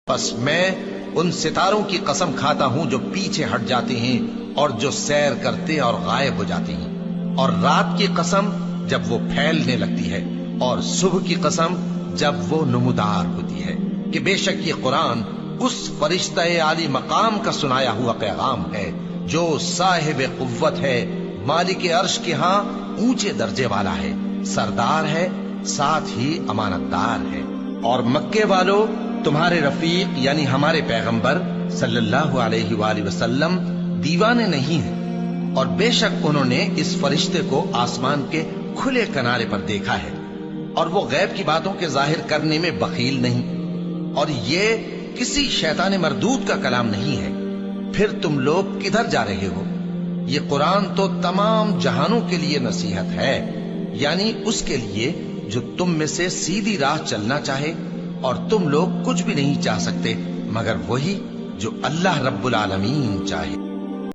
بس میں ان ستاروں کی قسم کھاتا ہوں جو پیچھے ہٹ جاتے ہیں اور جو سیر کرتے اور غائب ہو جاتے ہیں، اور رات کی قسم جب وہ پھیلنے لگتی ہے، اور صبح کی قسم جب وہ نمودار ہوتی ہے، کہ بے شک یہ قرآن اس فرشتہ عالی مقام کا سنایا ہوا پیغام ہے جو صاحب قوت ہے، مالک عرش کے ہاں اونچے درجے والا ہے، سردار ہے، ساتھ ہی امانت دار ہے۔ اور مکے والو، تمہارے رفیق یعنی ہمارے پیغمبر صلی اللہ علیہ وآلہ وسلم دیوانے نہیں ہیں، اور بے شک انہوں نے اس فرشتے کو آسمان کے کھلے کنارے پر دیکھا ہے، اور وہ غیب کی باتوں کے ظاہر کرنے میں بخیل نہیں، اور یہ کسی شیطان مردود کا کلام نہیں ہے۔ پھر تم لوگ کدھر جا رہے ہو؟ یہ قرآن تو تمام جہانوں کے لیے نصیحت ہے، یعنی اس کے لیے جو تم میں سے سیدھی راہ چلنا چاہے، اور تم لوگ کچھ بھی نہیں چاہ سکتے مگر وہی جو اللہ رب العالمین چاہے۔